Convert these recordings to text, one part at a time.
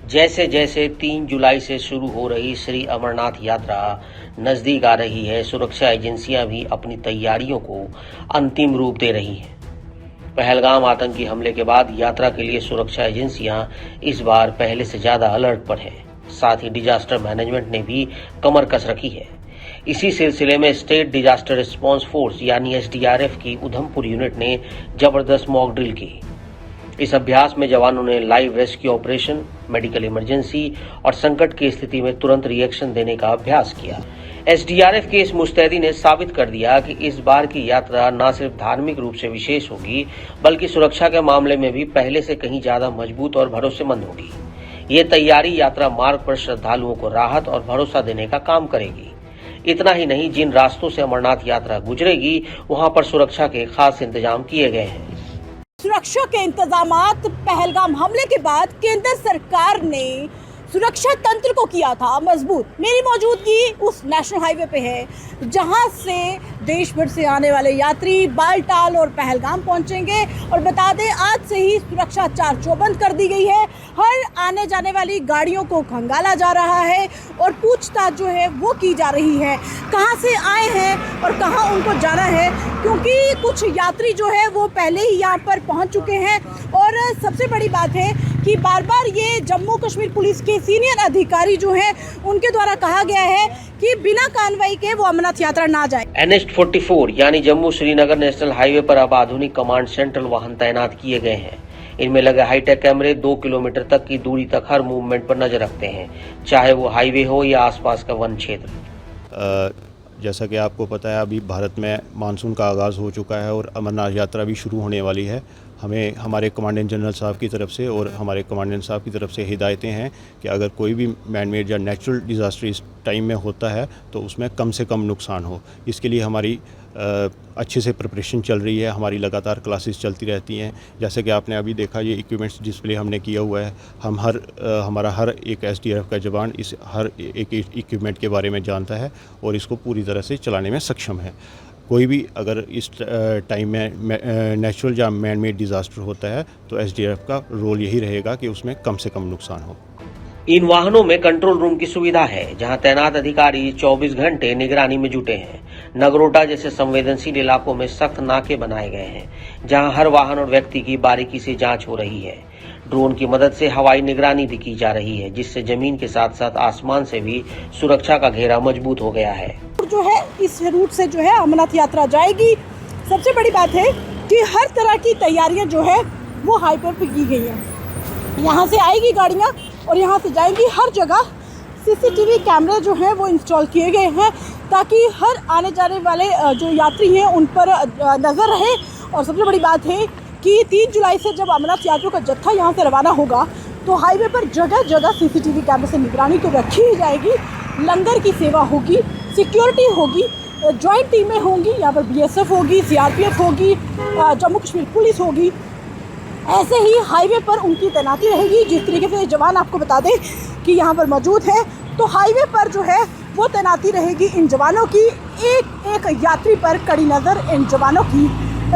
जैसे जैसे 3 जुलाई से शुरू हो रही श्री अमरनाथ यात्रा नजदीक आ रही है, सुरक्षा एजेंसियां भी अपनी तैयारियों को अंतिम रूप दे रही हैं। पहलगाम आतंकी हमले के बाद यात्रा के लिए सुरक्षा एजेंसियां इस बार पहले से ज्यादा अलर्ट पर हैं। साथ ही डिजास्टर मैनेजमेंट ने भी कमर कस रखी है। इसी सिलसिले में स्टेट डिजास्टर रिस्पांस फोर्स यानी SDRF की उधमपुर यूनिट ने जबरदस्त मॉक ड्रिल की। इस अभ्यास में जवानों ने live rescue operation, medical emergency और संकट की स्थिति में तुरंत रिएक्शन देने का अभ्यास किया। SDRF की इस मुस्तैदी ने साबित कर दिया कि इस बार की यात्रा न सिर्फ धार्मिक रूप से विशेष होगी, बल्कि सुरक्षा के मामले में भी पहले से कहीं ज्यादा मजबूत और भरोसेमंद होगी। ये तैयारी यात्रा मार्ग पर श्रद्धालुओं को राहत और भरोसा देने का काम करेगी। इतना ही नहीं, जिन रास्तों से अमरनाथ यात्रा गुजरेगी वहां पर सुरक्षा के खास इंतजाम किए गए हैं। सुरक्षा के इंतजामात पहलगाम हमले के बाद केंद्र सरकार ने सुरक्षा तंत्र को किया था मजबूत। मेरी मौजूदगी उस नेशनल हाईवे पे है जहां से देश भर से आने वाले यात्री बालटाल और पहलगाम पहुंचेंगे। और बता दें, आज से ही सुरक्षा चार चौबंद कर दी गई है। हर आने जाने वाली गाड़ियों को खंगाला जा रहा है और पूछताछ जो है वो की जा रही है, कहां से आए हैं और कहां उनको जाना है, क्योंकि कुछ यात्री जो है वो पहले ही यहां पर पहुंच चुके हैं। और सबसे बड़ी बात है कि बार बार ये जम्मू कश्मीर पुलिस के सीनियर अधिकारी जो हैं उनके द्वारा कहा गया है कि बिना कार्रवाई के वो अमरनाथ यात्रा ना जाए। NH-44 यानी जम्मू श्रीनगर नेशनल हाईवे पर अब आधुनिक कमांड सेंट्रल वाहन तैनात किए गए हैं। इनमें लगे हाईटेक कैमरे 2 किलोमीटर तक की दूरी तक हर मूवमेंट पर नजर रखते हैं, चाहे वो हाईवे हो या आसपास का वन क्षेत्र। जैसा कि आपको पता है, अभी भारत में मानसून का आगाज़ हो चुका है और अमरनाथ यात्रा भी शुरू होने वाली है। हमें हमारे कमांडेंट जनरल साहब की तरफ से और हमारे कमांडेंट साहब की तरफ से हिदायतें हैं कि अगर कोई भी मैन मेड या नेचुरल डिज़ास्टर इस टाइम में होता है तो उसमें कम से कम नुकसान हो। इसके लिए हमारी अच्छे से प्रिपरेशन चल रही है। हमारी लगातार क्लासेस चलती रहती हैं। जैसे कि आपने अभी देखा, ये इक्विपमेंट्स डिस्प्ले हमने किया हुआ है। हम हमारा हर एक SDRF का जवान इस हर एक इक्विपमेंट के बारे में जानता है और इसको पूरी तरह से चलाने में सक्षम है। कोई भी अगर इस टाइम में नेचुरल या मैन मेड डिज़ास्टर होता है तो SDRF का रोल यही रहेगा कि उसमें कम से कम नुकसान हो। इन वाहनों में कंट्रोल रूम की सुविधा है, जहां तैनात अधिकारी 24 घंटे निगरानी में जुटे हैं। नगरोटा जैसे संवेदनशील इलाकों में सख्त नाके बनाए गए हैं, जहां हर वाहन और व्यक्ति की बारीकी से जांच हो रही है। ड्रोन की मदद से हवाई निगरानी भी की जा रही है, जिससे जमीन के साथ साथ आसमान से भी सुरक्षा का घेरा मजबूत हो गया है। जो है इस रूट से जो है अमरनाथ यात्रा जाएगी। सबसे बड़ी बात है कि हर तरह की तैयारियां जो है वो हाईवे पे की गई है। यहाँ से आएगी गाड़ियाँ और यहाँ से जाएंगी। हर जगह CCTV कैमरे जो हैं वो इंस्टॉल किए गए हैं ताकि हर आने जाने वाले जो यात्री हैं उन पर नज़र रहे। और सबसे बड़ी बात है कि 3 जुलाई से जब अमरनाथ यात्रियों का जत्था यहाँ से रवाना होगा तो हाईवे पर जगह जगह CCTV कैमरे से निगरानी तो रखी ही जाएगी। लंगर की सेवा होगी, सिक्योरिटी होगी, जॉइंट टीमें होंगी, यहाँ पर BSF होगी, CRPF होगी, जम्मू कश्मीर पुलिस होगी। ऐसे ही हाईवे पर उनकी तैनाती रहेगी। जिस तरीके से जवान आपको बता दें कि यहाँ पर मौजूद है, तो हाईवे पर जो है वो तैनाती रहेगी इन जवानों की। एक एक यात्री पर कड़ी नज़र इन जवानों की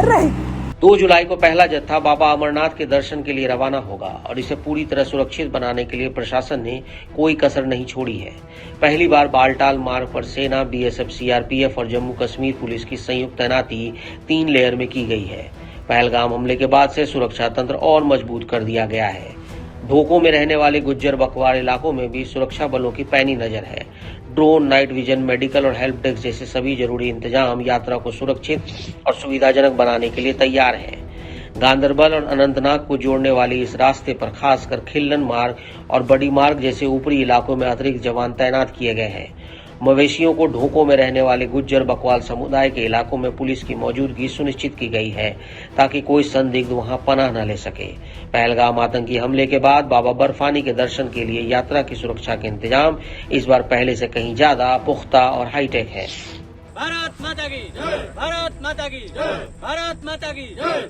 रहेगी। 2 जुलाई को पहला जत्था बाबा अमरनाथ के दर्शन के लिए रवाना होगा और इसे पूरी तरह सुरक्षित बनाने के लिए प्रशासन ने कोई कसर नहीं छोड़ी है। पहली बार बालटाल मार्ग पर सेना, BSF, CRPF और जम्मू कश्मीर पुलिस की संयुक्त तैनाती 3 लेयर में की गई है। पहलगाम हमले के बाद से सुरक्षा तंत्र और मजबूत कर दिया गया है। ढोकों में रहने वाले गुज्जर बकवाड़ इलाकों में भी सुरक्षा बलों की पैनी नजर है। ड्रोन, नाइट विजन, मेडिकल और हेल्प डेस्क जैसे सभी जरूरी इंतजाम यात्रा को सुरक्षित और सुविधाजनक बनाने के लिए तैयार हैं। गांदरबल और अनंतनाग को जोड़ने वाले इस रास्ते पर खासकर खिल्लन मार्ग और बड़ी मार्ग जैसे ऊपरी इलाकों में अतिरिक्त जवान तैनात किए गए हैं। मवेशियों को ढोकों में रहने वाले गुज्जर बकवाल समुदाय के इलाकों में पुलिस की मौजूदगी सुनिश्चित की गई है ताकि कोई संदिग्ध वहां पनाह न ले सके। पहलगाम आतंकी हमले के बाद बाबा बर्फानी के दर्शन के लिए यात्रा की सुरक्षा के इंतजाम इस बार पहले से कहीं ज्यादा पुख्ता और हाईटेक है। भारत माता की जय, भारत माता की जय, भारत माता की जय।